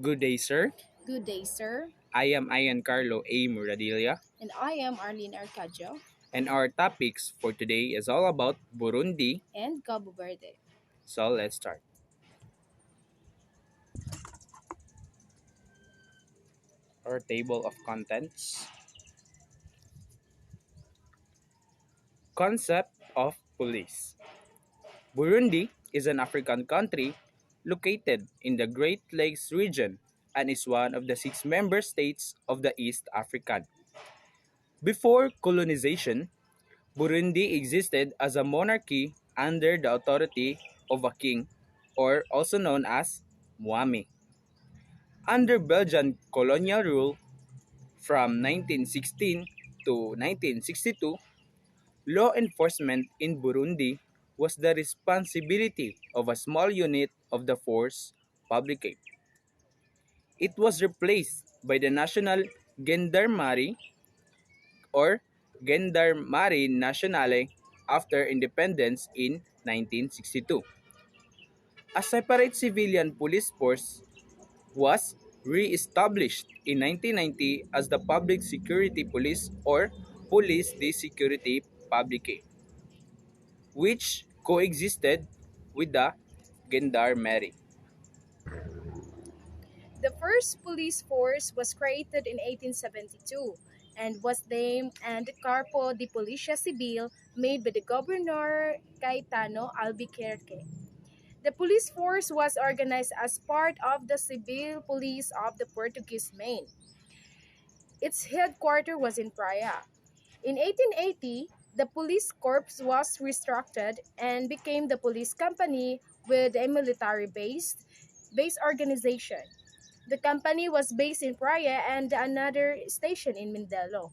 Good day, sir. Good day, sir. I am Ian Carlo A. Muradilla, And I am Arlene Arcadio and our topics for today is all about Burundi. and Cabo Verde. So let's start. Our table of contents. Concept of police. Burundi is an African country located in the Great Lakes region and is one of the six member states of the East African. Before colonization, Burundi existed as a monarchy under the authority of a king, or also known as Mwami. Under Belgian colonial rule from 1916 to 1962, law enforcement in Burundi was the responsibility of a small unit of the force publique. It was replaced by the National Gendarmerie or Gendarmerie Nationale after independence in 1962. A separate civilian police force was re-established in 1990 as the Public Security Police or Police de Sécurité Publique, which coexisted with the Gendarmerie. The first police force was created in 1872 and was named and Corpo di Policia Civil made by the Governor Caetano Albuquerque. The police force was organized as part of the civil police of the Portuguese Main. Its headquarters was in Praia. In 1880, the police corps was restructured and became the police company with a military-based organization. The company was based in Praia and another station in Mindelo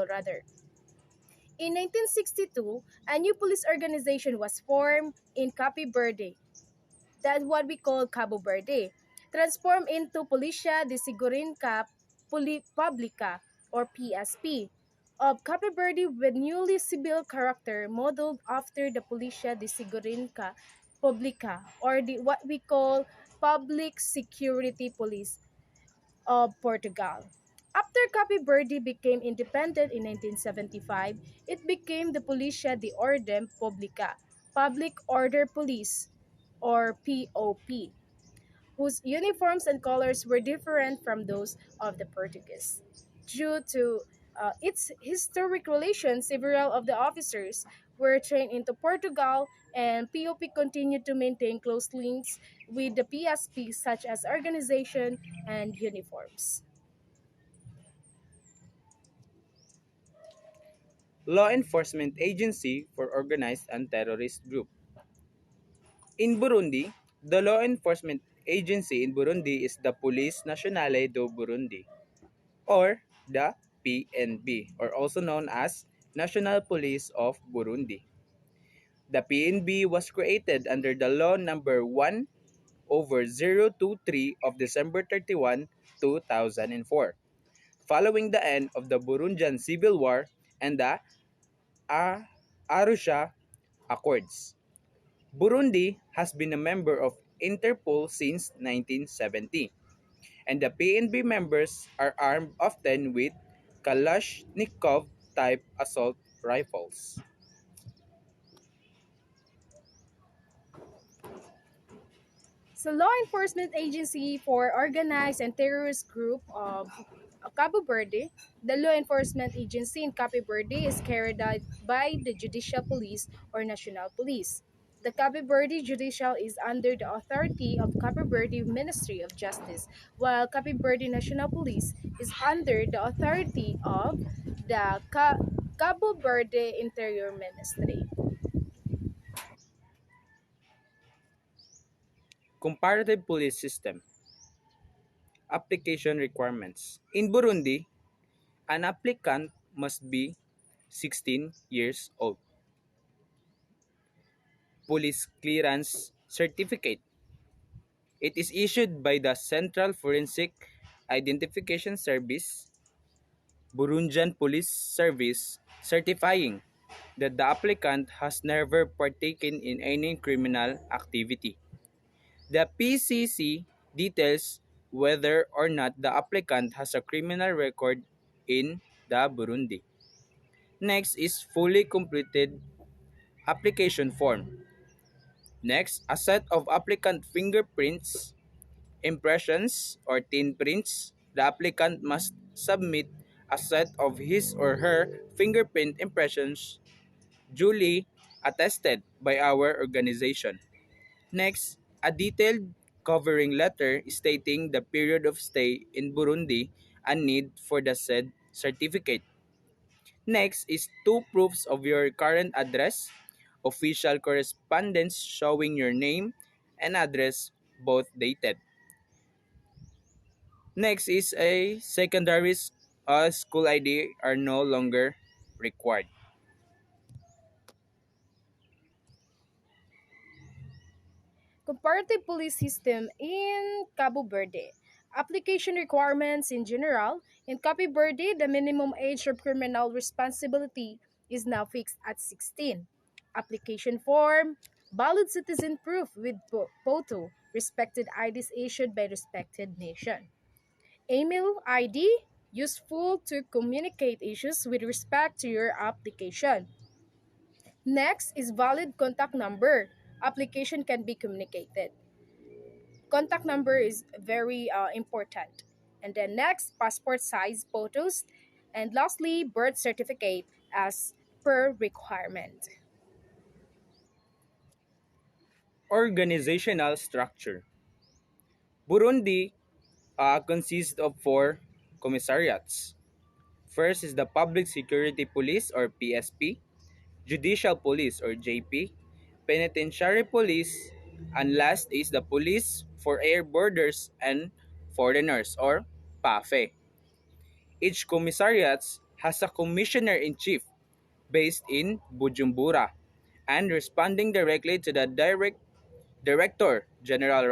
rather. In 1962, a new police organization was formed in Cape Verde. That's what we call Cabo Verde, transformed into Policia de Seguridad Publica or PSP of Cape Verde with newly civil character modeled after the Policia de Seguridad Publica or what we call Public Security Police of Portugal. After Cape Verde became independent in 1975, it became the Policia de Ordem Publica, Public Order Police, or POP, whose uniforms and colors were different from those of the Portuguese. Due to its historic relations, several of the officers were trained into Portugal, and POP continued to maintain close links with the PSP, such as organization and uniforms. Law enforcement agency for organized and terrorist group. In Burundi, the law enforcement agency in Burundi is the Police Nationale do Burundi, or the PNB, or also known as National Police of Burundi. The PNB was created under the law number 1 over 023 of December 31, 2004, following the end of the Burundian Civil War and the A- Arusha Accords. Burundi has been a member of Interpol since 1970, and the PNB members are armed often with Kalashnikov-type assault rifles. So, law enforcement agency for organized and terrorist group of Cabo Verde, the law enforcement agency in Cabo Verde is carried out by the Judicial Police or National Police. The Cabo Verde Judicial is under the authority of Cabo Verde Ministry of Justice, while Cabo Verde National Police is under the authority of the Cabo Verde Interior Ministry. Comparative police system. Application requirements. In Burundi, an applicant must be 16 years old. Police clearance certificate. It is issued by the Central Forensic Identification Service, Burundian Police Service, certifying that the applicant has never partaken in any criminal activity. The PCC details whether or not the applicant has a criminal record in the Burundi. Next is fully completed application form. Next, a set of applicant fingerprints, impressions, or tin prints. The applicant must submit a set of his or her fingerprint impressions duly attested by our organization. Next, a detailed covering letter stating the period of stay in Burundi and need for the said certificate. Next is two proofs of your current address, official correspondence showing your name and address, both dated. Next is a secondary school ID are no longer required. Comparative police system in Cabo Verde. Application requirements in general. In Cabo Verde, the minimum age of criminal responsibility is now fixed at 16. Application form. Valid citizen proof with photo. Respected IDs issued by respected nation. Email ID useful to communicate issues with respect to your application. Next is valid contact number. Application can be communicated. Contact number is very important. And then next, passport size photos. And lastly, birth certificate as per requirement. Organizational structure. Burundi consists of four commissariats. First is the Public Security Police or PSP, Judicial Police or JP, Penitentiary Police, and last is the Police for Air Borders and Foreigners or PAFE. Each commissariat has a commissioner-in-chief based in Bujumbura and responding directly to the director general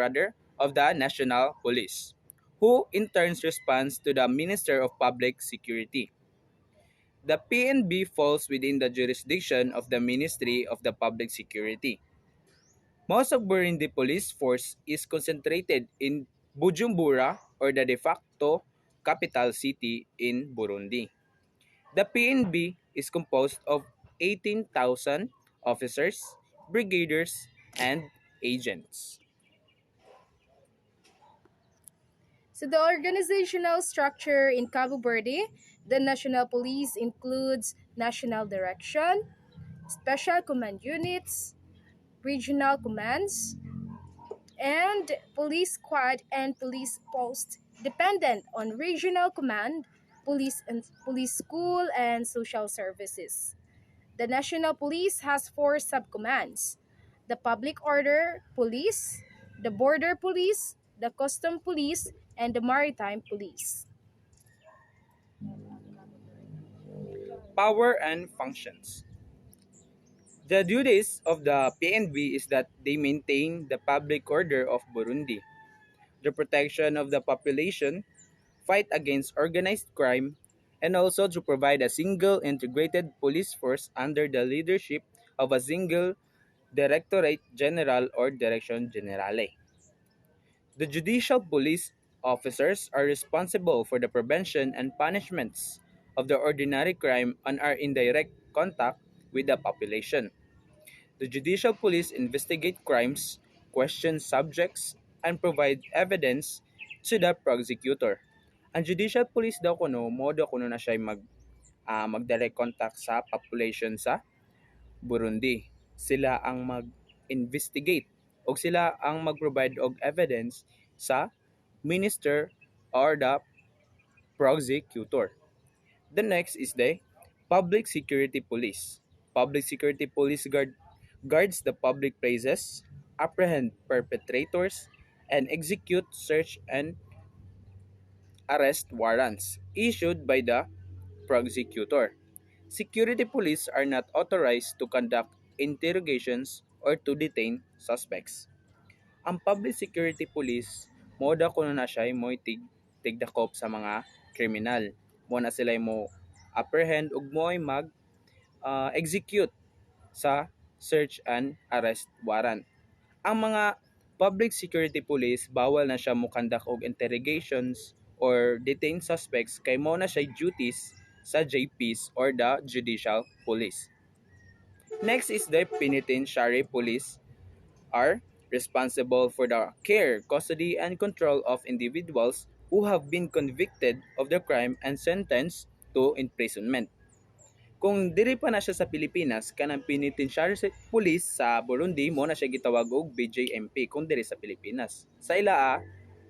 of the National Police, who in turn responds to the Minister of Public Security. The PNB falls within the jurisdiction of the Ministry of the Public Security. Most of Burundi police force is concentrated in Bujumbura or the de facto capital city in Burundi. The PNB is composed of 18,000 officers, brigaders, and agents. So the organizational structure in Cabo Verde, the national police includes national direction, special command units, regional commands, and police squad and police post dependent on regional command, police school and social services. The national police has four subcommands: the public order police, the border police, the custom police, and the maritime police. Power and functions. The duties of the PNB is that they maintain the public order of Burundi, the protection of the population, fight against organized crime, and also to provide a single integrated police force under the leadership of a single Directorate General or Direction Generale. The judicial police officers are responsible for the prevention and punishments of the ordinary crime and are in direct contact with the population. The judicial police investigate crimes, question subjects, and provide evidence to the prosecutor. Ang judicial police daw kuno, modo kuno na siya mag-direct contact sa population sa Burundi. Sila ang mag-investigate o sila ang mag-provide og evidence sa minister or the prosecutor. The next is the Public Security Police. Public Security Police guards the public places, apprehend perpetrators, and execute search and arrest warrants issued by the prosecutor. Security police are not authorized to conduct interrogations or to detain suspects. Ang public security police, moda kuno na siya mo tigdakop sa mga kriminal. Mo na sila mo apprehend ug mo ay mag execute sa search and arrest warrant. Ang mga Public security police bawal na siya mokandak og interrogations or detain suspects kay mo na siya duties sa JPs or the Judicial Police. Next is the penitentiary police are responsible for the care, custody, and control of individuals who have been convicted of the crime and sentenced to imprisonment. Kung diri pa na siya sa Pilipinas, kanang penitentiary police sa Burundi mo na siya gitawag og BJMP kung diri sa Pilipinas. Sa ilaa,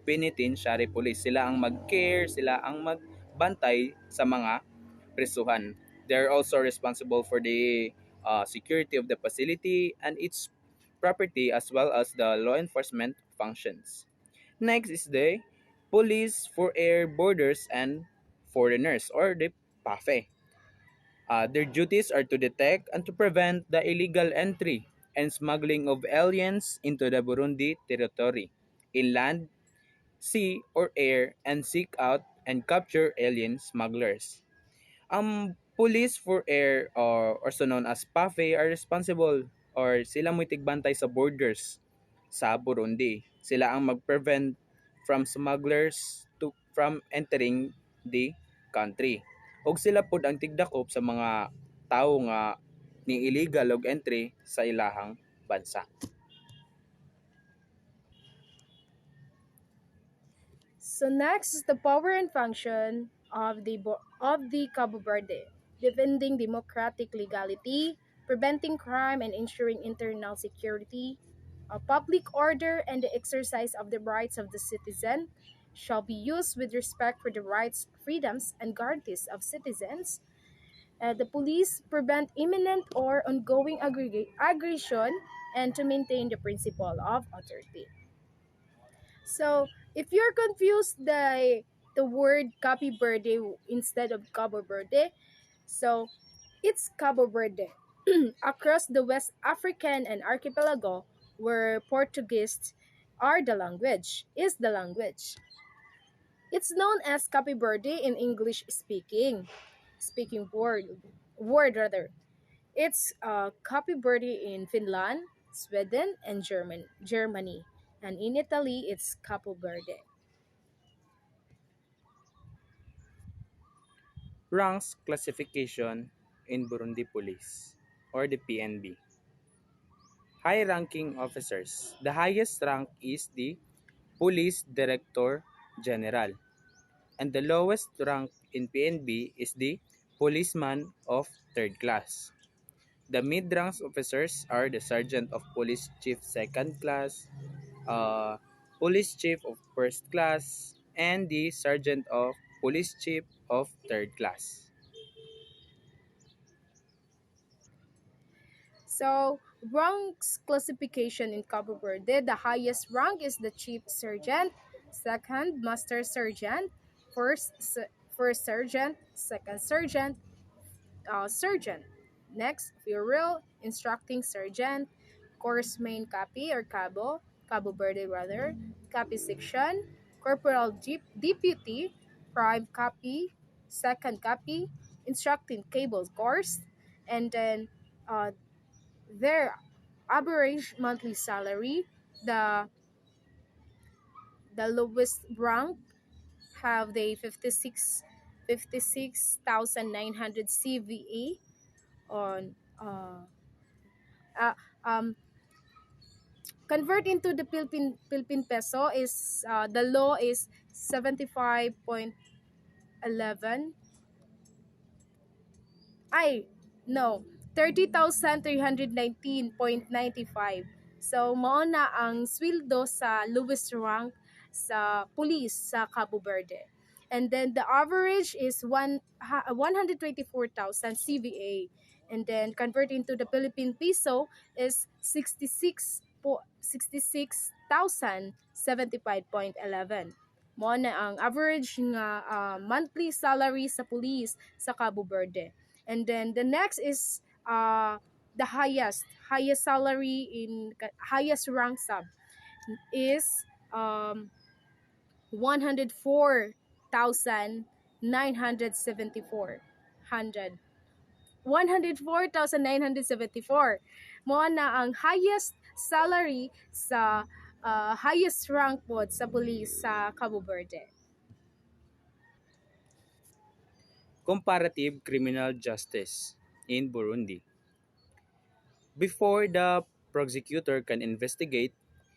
penitentiary police sila ang mag-care, sila ang magbantay sa mga presuhan. They're also responsible for the security of the facility and its property as well as the law enforcement functions. Next is the Police for Air Borders and Foreigners or the PAFE. Their duties are to detect and to prevent the illegal entry and smuggling of aliens into the Burundi territory, inland, sea, or air, and seek out and capture alien smugglers. Police for air or also known as PAFE are responsible or sila mo tigbantay sa borders sa Burundi. Sila ang mag-prevent from smugglers to from entering the country. Og sila pud ang tigdakop sa mga tawo nga ni illegal og entry sa ilahang bansa. So next is the power and function of the Cabo Verde, defending democratic legality, preventing crime and ensuring internal security, public order and the exercise of the rights of the citizen shall be used with respect for the rights, freedoms, and guarantees of citizens. The police prevent imminent or ongoing aggression and to maintain the principle of authority. So, if you're confused by the word Cape Verde instead of Cabo Verde, so it's Cabo Verde. Across the West African and archipelago, where Portuguese are the language, is the language. It's known as Cape Verde in English speaking word rather. It's Cape Verde in Finland, Sweden, and Germany. And in Italy, it's Capo Verde. Ranks classification in Burundi Police or the PNB. High-ranking officers. The highest rank is the Police Director General, and the lowest rank in PNB is the Policeman of Third Class. The mid-ranks officers are the Sergeant of Police Chief Second Class, uh, Police Chief of First Class, and the Sergeant of Police Chief of Third Class. So, ranks classification in Cabo Verde, the highest rank is the Chief Sergeant, second Master Sergeant, first first Sergeant, second Sergeant, Sergeant. Next, Funeral, Instructing Sergeant, Course Main Copy or Cabo Verde rather, Copy Section, Corporal Deputy, Prime Copy, Second Copy, Instructing Cables Course, and then uh, their average monthly salary, the the lowest rank have the 56,900 CVA on uh, um, convert into the Philippine peso is the law is 75.11 ay no 30,319.95. So mao na ang sweldo sa lowest rank sa police sa Cabo Verde. And then the average is 124,000 CVA. And then convert into the Philippine peso is 66,075.11. Mo na ang average nga monthly salary sa police sa Cabo Verde. And then the next is the highest salary in highest rank sub is 104,974 hundred 104,974 mo na ang highest salary sa highest rank pod sa pulis sa Cabo Verde. Comparative criminal justice in Burundi. Before the prosecutor can investigate,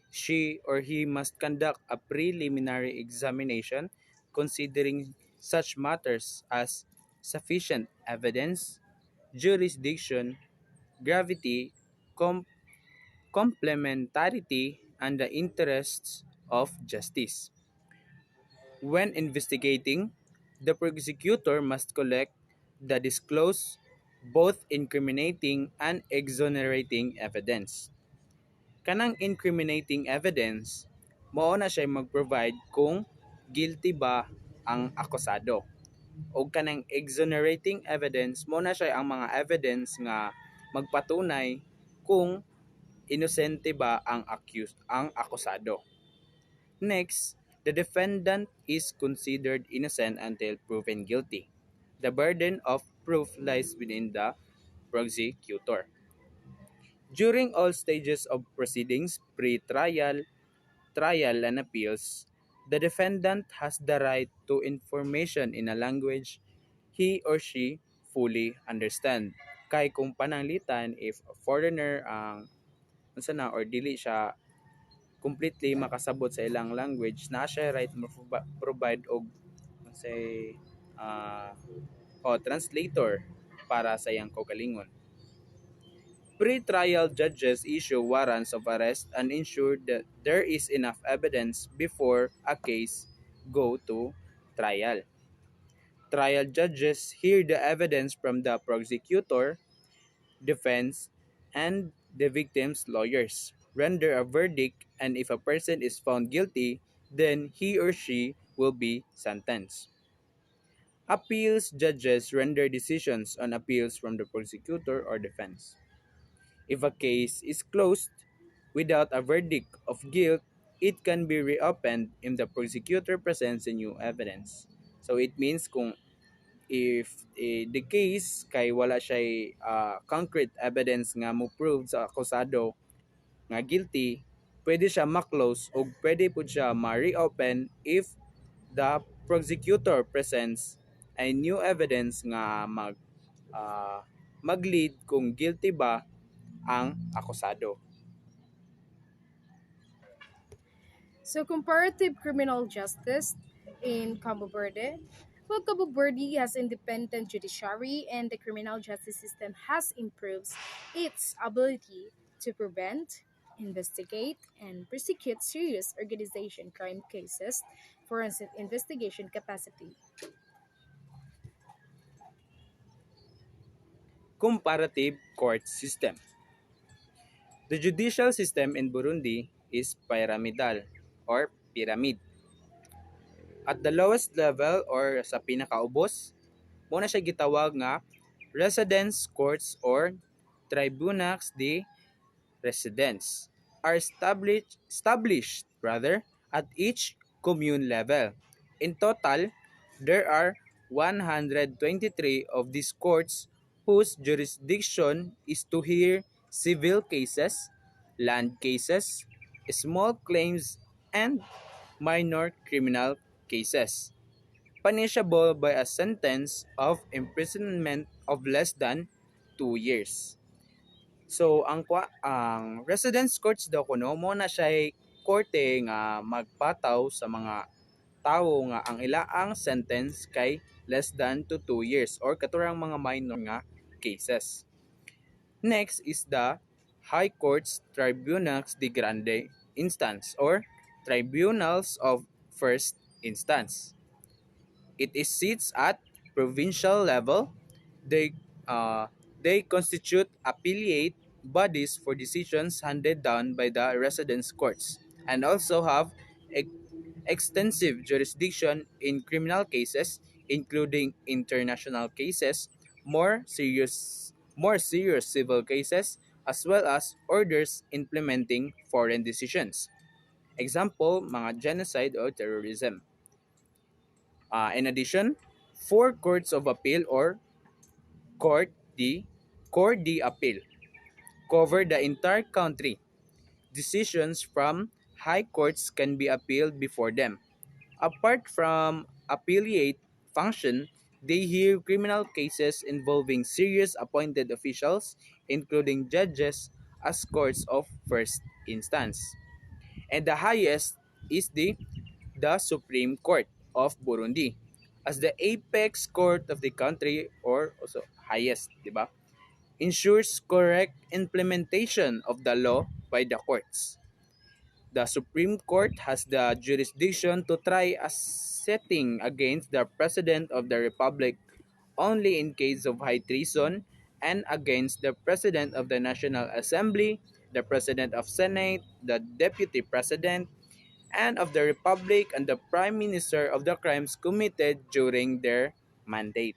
she or he must conduct a preliminary examination considering such matters as sufficient evidence, jurisdiction, gravity, com- complementarity, and the interests of justice. When investigating, the prosecutor must collect the disclosed both incriminating and exonerating evidence. Kanang incriminating evidence, mao na siya mag-provide kung guilty ba ang akusado. O kanang exonerating evidence, mo na siya ang mga evidence nga magpatunay kung inosente ba ang akusado. Next, the defendant is considered innocent until proven guilty. The burden of proof lies within the prosecutor. During all stages of proceedings, pre-trial, trial, and appeals, the defendant has the right to information in a language he or she fully understand. Kay kung pananglitan, if a foreigner ang unsa na or dili siya completely makasabot sa ilang language, na siya right mo provide og say translator para sa iyang kaugalingon. Pre-trial judges issue warrants of arrest and ensure that there is enough evidence before a case go to trial. Trial judges hear the evidence from the prosecutor, defense, and the victim's lawyers, render a verdict, and if a person is found guilty, then he or she will be sentenced. Appeals judges render decisions on appeals from the prosecutor or defense. If a case is closed without a verdict of guilt, it can be reopened if the prosecutor presents a new evidence. So it means kung if the case kay wala siya concrete evidence nga mo prove sa akusado nga guilty, pwede siya ma-close o pwede po siya ma-reopen if the prosecutor presents a new evidence nga mag-lead kung guilty ba ang akusado. So, comparative criminal justice in Cabo Verde. Well, Cabo Verde has independent judiciary, and the criminal justice system has improved its ability to prevent, investigate, and prosecute serious organization crime cases, forensic investigation capacity. Comparative court system. The judicial system in Burundi is pyramidal or pyramid. At the lowest level or sa pinakaubos, muna siya gitawag nga residence courts or tribunals de residence are established at each commune level. In total, there are 123 of these courts whose jurisdiction is to hear civil cases, land cases, small claims, and minor criminal cases, punishable by a sentence of imprisonment of less than 2 years. So ang residence courts daw kuno mo na siya korte nga magpataw sa mga tawo nga ang ilaang sentence kay less than to 2 years or katurang mga minor nga cases. Next is the High Courts Tribunals de Grande Instance or Tribunals of First Instance. It is sits at provincial level. They uh, they constitute appellate bodies for decisions handed down by the residence courts and also have ex- extensive jurisdiction in criminal cases including international cases, more serious civil cases as well as orders implementing foreign decisions. Example, mga genocide or terrorism. In addition, four courts of appeal or court D, Court D appeal cover the entire country. Decisions from high courts can be appealed before them. Apart from appellate function, they hear criminal cases involving serious appointed officials, including judges, as courts of first instance. And the highest is the Supreme Court of Burundi as the apex court of the country, or also highest, di ba? Ensures correct implementation of the law by the courts. The Supreme Court has the jurisdiction to try a setting against the President of the Republic only in case of high treason and against the President of the National Assembly, the President of Senate, the Deputy President, and of the Republic and the Prime Minister of the crimes committed during their mandate.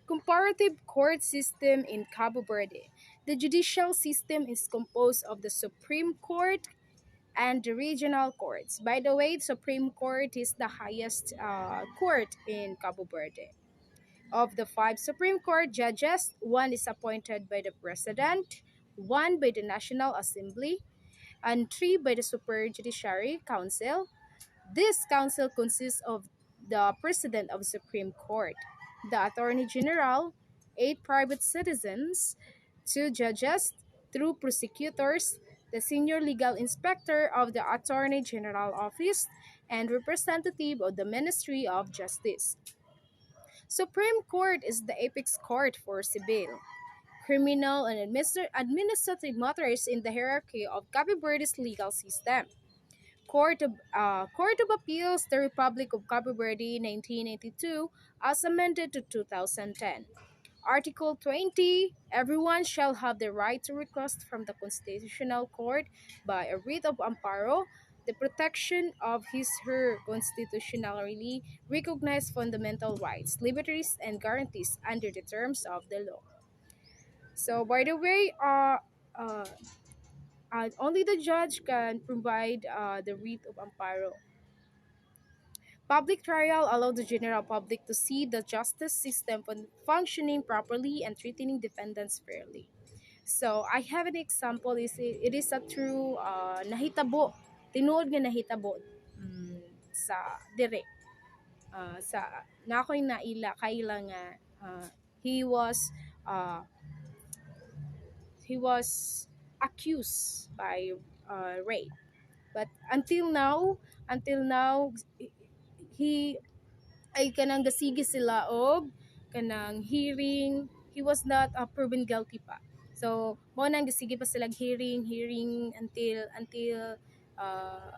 Comparative court system in Cabo Verde. The judicial system is composed of the Supreme Court and the regional courts. By the way, the Supreme Court is the highest court in Cabo Verde. Of the five Supreme Court judges, one is appointed by the President, one by the National Assembly, and three by the Super Judiciary Council. This council consists of the President of the Supreme Court, the Attorney General, eight private citizens, two judges, two prosecutors, the Senior Legal Inspector of the Attorney General Office, and representative of the Ministry of Justice. Supreme Court is the apex court for civil, criminal, and administrative matters in the hierarchy of Cabo Verde's legal system. Court of Appeals, the Republic of Cabo Verde, 1982, as amended to 2010. Article 20. Everyone shall have the right to request from the Constitutional Court by a writ of amparo the protection of his/her constitutionally recognized fundamental rights, liberties, and guarantees under the terms of the law. So, by the way, uh, only the judge can provide the writ of amparo. Public trial allowed the general public to see the justice system functioning properly and treating defendants fairly. So, I have an example. It is a true nahitabo. Tinuod nga nahitabo sa dire. Sa na ako'y naila kaila nga he was uh, he was accused by rape. But until now, he ay kanang gasigi sila og kanang hearing. He was not proven guilty pa. So mo nang gasigi pa sila hearing until uh,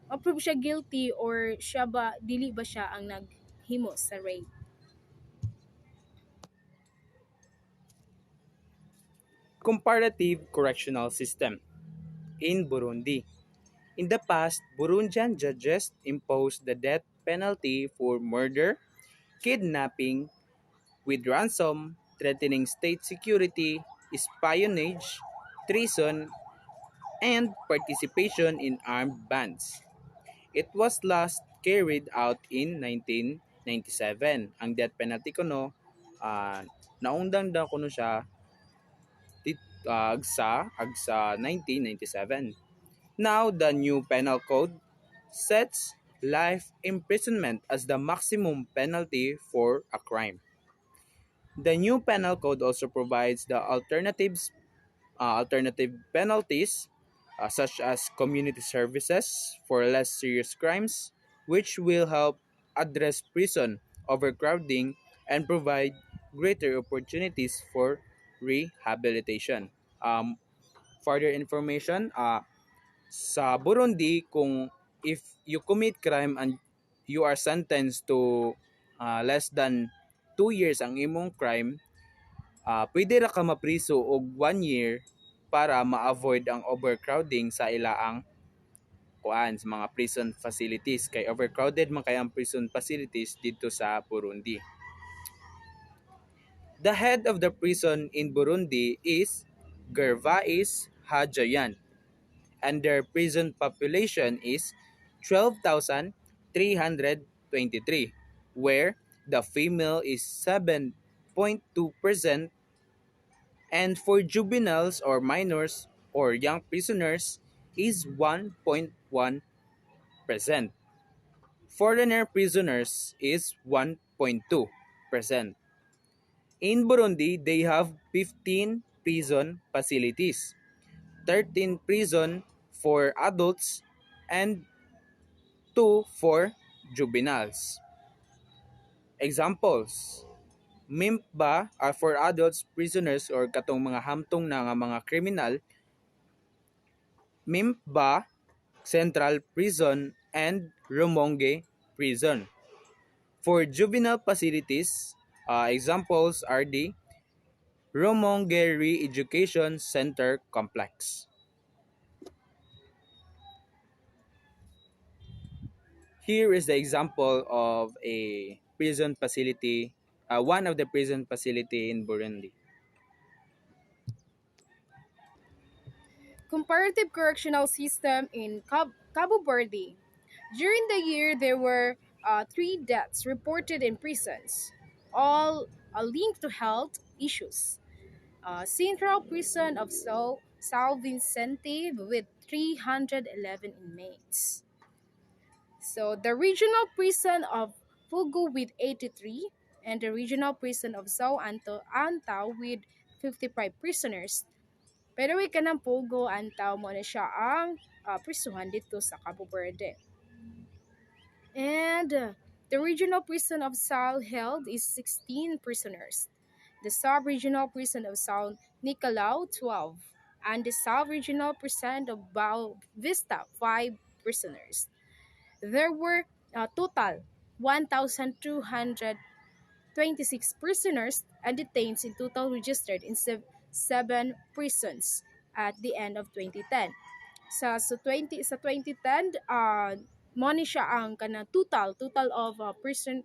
approve siya guilty or siya ba dili ba siya ang naghimo sa rape. Comparative correctional system in Burundi. In the past, Burundian judges imposed the death penalty for murder, kidnapping with ransom, threatening state security, espionage, treason, and participation in armed bands. It was last carried out in 1997. Ang death penalty kuno naundang daw kuno siya agsa 1997. Now the new penal code sets life imprisonment as the maximum penalty for a crime. The new penal code also provides the alternative penalties such as community services for less serious crimes, which will help address prison overcrowding and provide greater opportunities for rehabilitation. Further information, sa Burundi, kung if you commit crime and you are sentenced to less than 2 years ang imong crime, pwede ra ka mapriso og 1 year para ma-avoid ang overcrowding sa ilaang kuan sa mga prison facilities kay overcrowded man kay ang prison facilities dito sa Burundi. The head of the prison in Burundi is Gervais Hajayan and their prison population is 12,323 where the female is 7.2% and for juveniles or minors or young prisoners is 1.1%. Foreigner prisoners is 1.2%. In Burundi, they have 15 prison facilities, 13 prison for adults, and 2 for juveniles. Examples: MIMPBA are for adults prisoners or katong mga hamtong na nga mga kriminal, MIMPBA Central Prison and Rumonge Prison. For juvenile facilities, examples are the Rumonge Re-Education Center Complex. Here is the example of a prison facility, one of the prison facility in Burundi. Comparative correctional system in Cabo Verde. During the year, there were three deaths reported in prisons, all linked to health issues. Central Prison of São Vicente with 311 inmates. So the regional prison of Pugo with 83 and the regional prison of Antao with 55 prisoners. Pero we kanang Pugo Antao mo na siya ang prisuhan dito sa Cabo Verde. And the regional prison of Sal held is 16 prisoners. The sub-regional prison of Sal Nicolau 12 and the sub-regional prison of Bao Vista 5 prisoners. There were total 1,226 prisoners and detained in total registered in seven prisons at the end of 2010. Sa 2010 mo ni siya ang kanang total of prison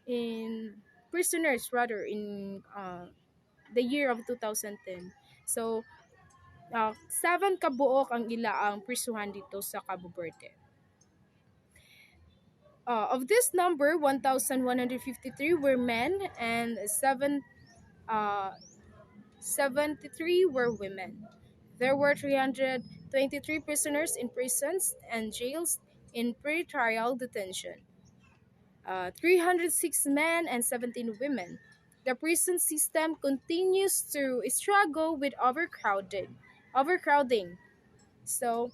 in prisoners rather in the year of 2010. So 7 kabuok ang ila ang prisuhan dito sa Cabo Verde. Of this number, 1,153 were men and 73 were women. There were 323 prisoners in prisons and jails in pre-trial detention. 306 men and 17 women. The prison system continues to struggle with overcrowding. So,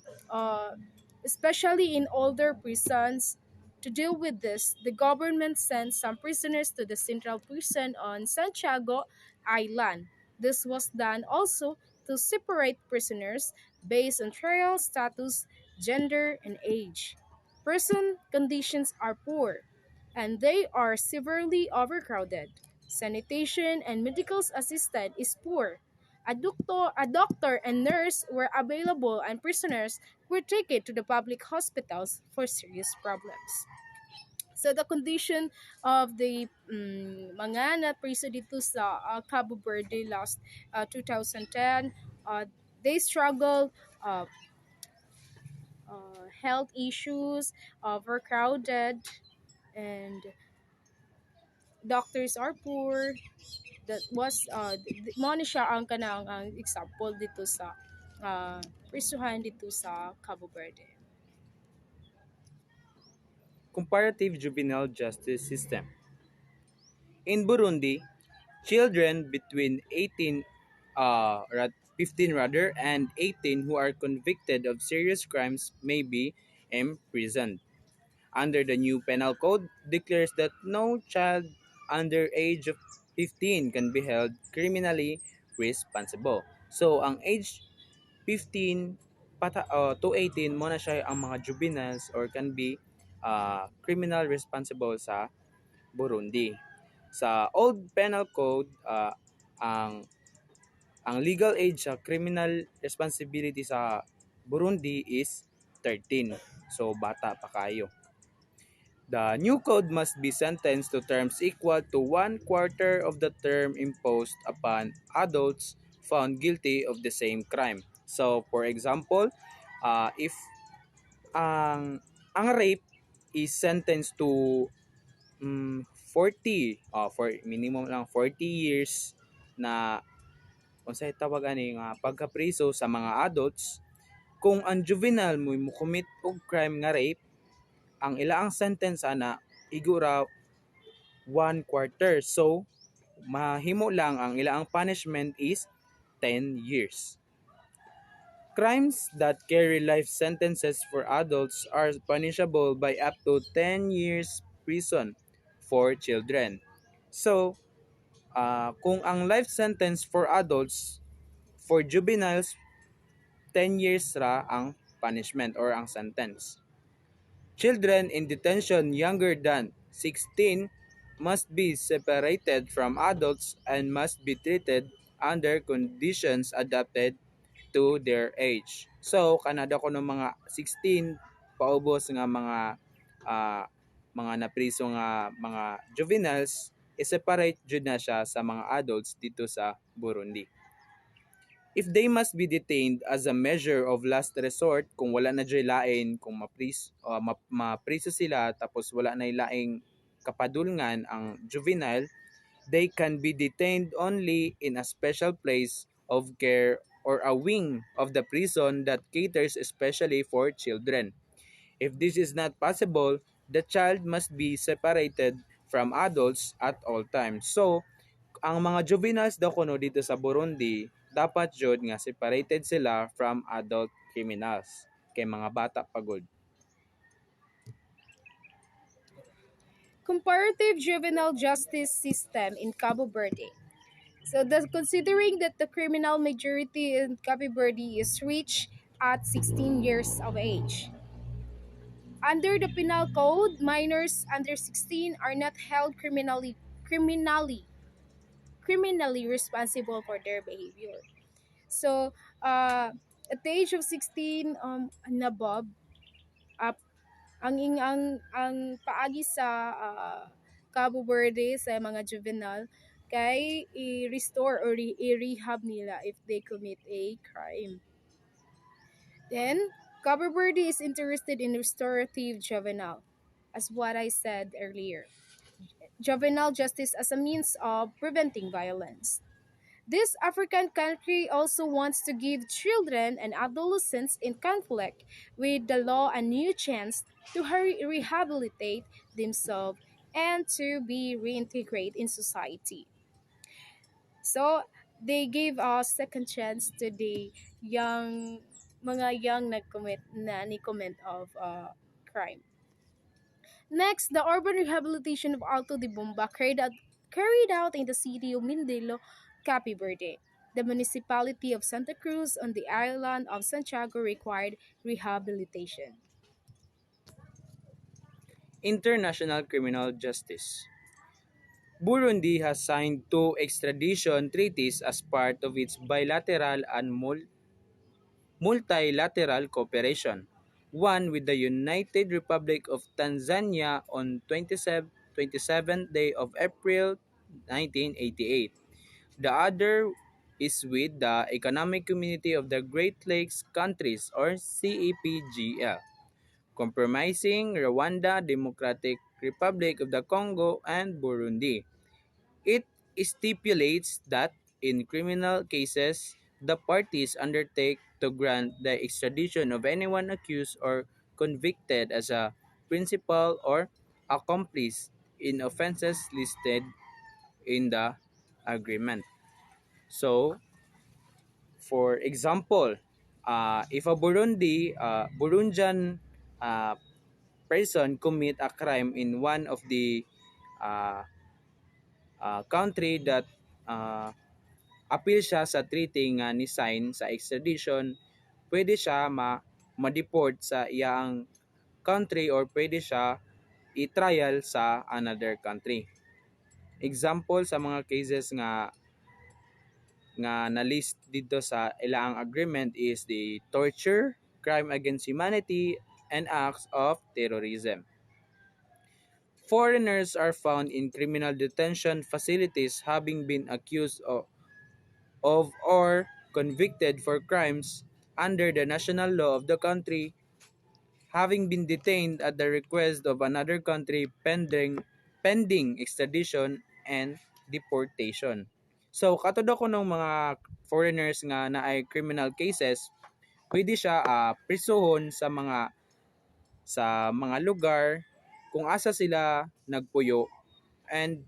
especially in older prisons, to deal with this, the government sent some prisoners to the central prison on Santiago Island. This was done also to separate prisoners based on trial status, gender, and age. Prison conditions are poor, and they are severely overcrowded. Sanitation and medical assistance is poor. A doctor and nurse were available and prisoners were taken to the public hospitals for serious problems. So the condition of the mga na priso dito sa Cabo Verde last 2010, they struggle uh, health issues, overcrowded, and doctors are poor. That was mo ni siya ang kanang ang example dito sa prisuhan dito sa Cabo Verde. Comparative juvenile justice system. In Burundi, children between 15 rather, and 18 who are convicted of serious crimes may be imprisoned. Under the new penal code declares that no child under age of 15 can be held criminally responsible. So ang age 15 to 18 mo na siya ang mga juveniles or can be criminal responsible sa Burundi. Sa old penal code, ang ang legal age sa criminal responsibility sa Burundi is 13. So bata pa kayo. The new code must be sentenced to terms equal to 1/4 of the term imposed upon adults found guilty of the same crime. So, for example, if ang rape is sentenced to 40, for minimum lang 40 years na unsay tawag ani nga pagkapriso sa mga adults kung ang juvenile mo mocommit og crime nga rape, ang ilaang sentence ana igura 1/4. So mahimo lang ang ilaang punishment is 10 years. Crimes that carry life sentences for adults are punishable by up to 10 years prison for children. So, kung ang life sentence for adults, for juveniles, 10 years ra ang punishment or ang sentence. Children in detention younger than 16 must be separated from adults and must be treated under conditions adapted to their age. So, kanada ko ng mga 16 paubos nga mga napriso nga mga juveniles, i-separate jud na siya sa mga adults dito sa Burundi. If they must be detained as a measure of last resort, kung wala na dyan lain, kung mapriso sila tapos wala na laing kapadulngan ang juvenile, they can be detained only in a special place of care or a wing of the prison that caters especially for children. If this is not possible, the child must be separated from adults at all times. So, ang mga juveniles daw kuno dito sa Burundi, dapat jud nga separated sila from adult criminals kay mga bata pagod. Comparative juvenile justice system in Cabo Verde. So, considering that the criminal majority in Cabo Verde is reached at 16 years of age. Under the penal code, minors under 16 are not held criminally responsible for their behavior. So, at the age of 16 and above, up ang paagi sa Cabo Verde sa mga juvenile kay i-restore or i-rehab nila if they commit a crime. Then, Cabo Verde is interested in restorative juvenile, as what I said earlier. Juvenile justice as a means of preventing violence. This African country also wants to give children and adolescents in conflict with the law a new chance to rehabilitate themselves and to be reintegrated in society. So, they gave a second chance to the young mga young nag-commit na ni-commit of crime. Next, the urban rehabilitation of Alto de Bomba carried out in the city of Mindelo, Cape Verde. The municipality of Santa Cruz on the island of Santiago required rehabilitation. International Criminal Justice. Burundi has signed two extradition treaties as part of its bilateral and multilateral cooperation. One with the United Republic of Tanzania on 27th day of April 1988. The other is with the Economic Community of the Great Lakes Countries or CEPGL, comprising Rwanda, Democratic Republic of the Congo, and Burundi. It stipulates that in criminal cases, the parties undertake to grant the extradition of anyone accused or convicted as a principal or accomplice in offenses listed in the agreement. So, for example, if a Burundian uh, person commit a crime in one of the uh, country that uh, appeal siya sa treaty nga ni sign sa extradition, pwede siya ma-deport sa iyang country or pwede siya i-trial sa another country. Example sa mga cases nga na-list dito sa ilaang agreement is the torture, crime against humanity, and acts of terrorism. Foreigners are found in criminal detention facilities having been accused of or convicted for crimes under the national law of the country, having been detained at the request of another country pending extradition and deportation. So katod ako ng mga foreigners nga na ay criminal cases, pwede siya prisuhon sa mga lugar kung asa sila nagpuyo, and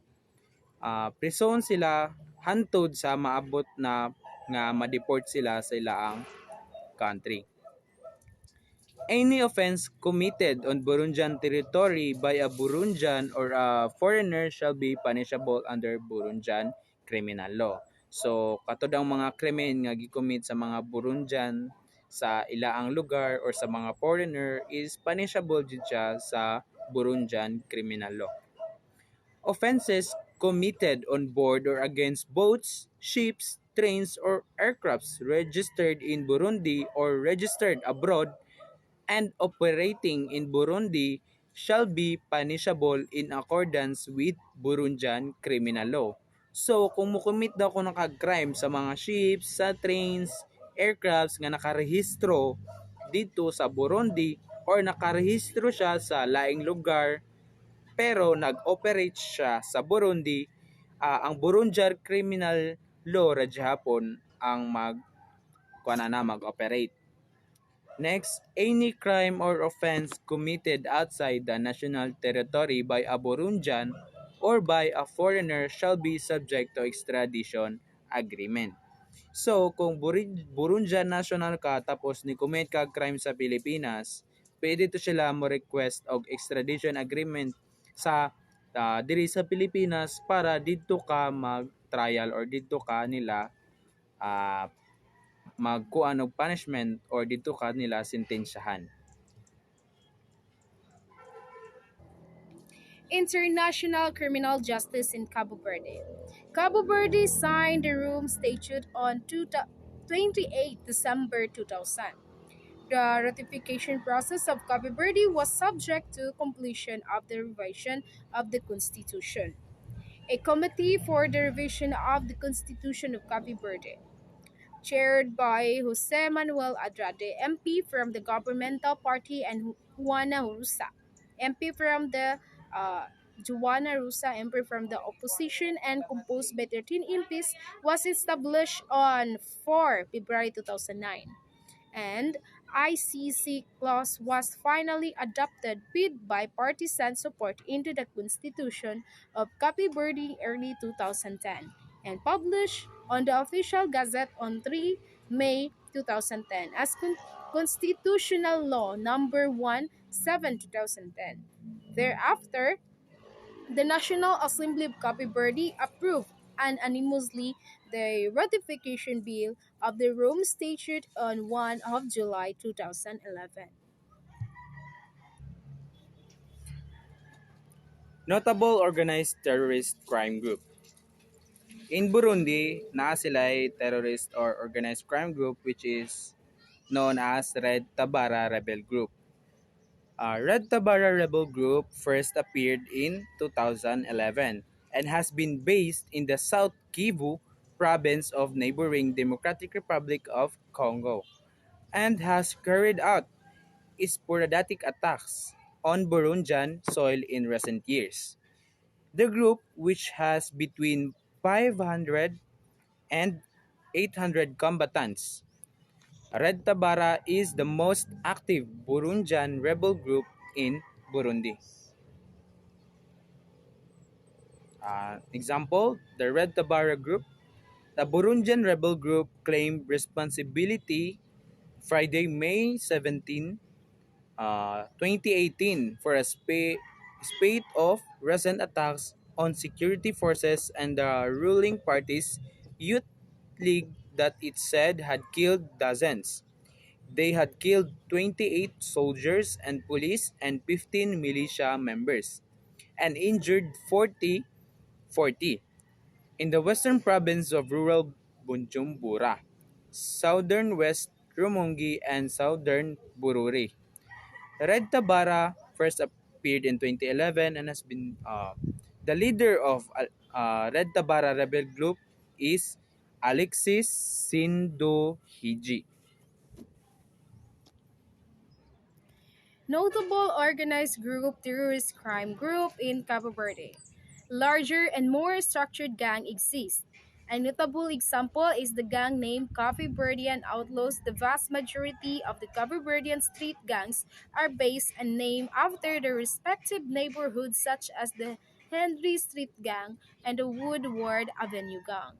prison sila hantod sa maabot na nga ma-deport sila sa ilaang country. Any offense committed on Burundian territory by a Burundian or a foreigner shall be punishable under Burundian criminal law. So, katod ang mga krimen nga gicommit sa mga Burundian sa ilaang lugar or sa mga foreigner is punishable jud siya sa Burundian criminal law. Offenses committed on board or against boats, ships, trains, or aircrafts registered in Burundi or registered abroad and operating in Burundi shall be punishable in accordance with Burundian criminal law. So, kung mukumit daw ko ng crime sa mga ships, sa trains, aircrafts nga nakarehistro dito sa Burundi or nakarehistro siya sa laing lugar pero nag-operate siya sa Burundi, ang Burundian criminal law ra hapon ang mag-operate. Next, any crime or offense committed outside the national territory by a Burundian or by a foreigner shall be subject to extradition agreement. So, kung Burundian national ka tapos ni commit ka crime sa Pilipinas, pwede to sila mo request og extradition agreement sa diri sa Pilipinas para didto ka mag-trial or didto ka nila uh, magkuan og punishment or dito ka nila sentensyahan. International Criminal Justice in Cabo Verde. Cabo Verde signed the Rome Statute on 28 December 2000. The ratification process of Cabo Verde was subject to completion of the revision of the Constitution. A committee for the revision of the Constitution of Cabo Verde, chaired by Jose Manuel Andrade, MP from the governmental party, and Juana Rusa, MP from the uh, Juana Rusa, MP from the opposition, and composed by 13 MPs, was established on 4 February 2009. And ICC clause was finally adopted with bipartisan support into the Constitution of Cape Verde early 2010 and published on the official gazette on 3 May 2010 as Constitutional Law Number 17 2010. Thereafter, the National Assembly of Cape Verde approved unanimously the ratification bill of the Rome Statute on 1 of July 2011. Notable organized terrorist crime group. In Burundi, naa sila'y terrorist or organized crime group which is known as Red Tabara Rebel Group. Red Tabara Rebel Group first appeared in 2011 and has been based in the South Kivu province of neighboring Democratic Republic of Congo and has carried out sporadic attacks on Burundian soil in recent years. The group, which has between 500 and 800 combatants, Red Tabara is the most active Burundian rebel group in Burundi. Example, the Red Tabara group. The Burundian rebel group claimed responsibility Friday, May 17, 2018 for a spate of recent attacks on security forces and the ruling party's youth league that it said had killed dozens. They had killed 28 soldiers and police and 15 militia members and injured 40 in the western province of rural Bujumbura, southern West Rumongi, and southern Bururi. Red Tabara first appeared in 2011 and has been the leader of Red Tabara rebel group is Alexis Sindohiji. Notable organized group terrorist crime group in Cabo Verde. Larger and more structured gang exists, A notable example is the gang named Cabo Verdean Outlaws. The vast majority of the Cabo Verdean street gangs are based and named after their respective neighborhoods, such as the Henry Street Gang and the Woodward Avenue Gang.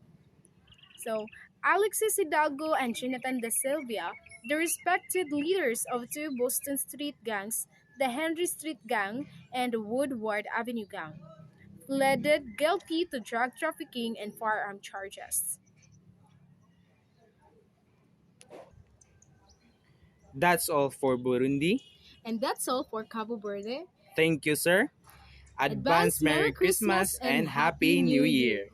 So, Alexis Hidalgo and Jonathan De Silva, the respected leaders of two Boston street gangs, the Henry Street Gang and the Woodward Avenue Gang, pleaded guilty to drug trafficking and firearm charges. That's all for Burundi. And that's all for Cabo Verde. Thank you, sir. Advance Advance Merry Merry Christmas Christmas and and Happy Happy New New Year. Year.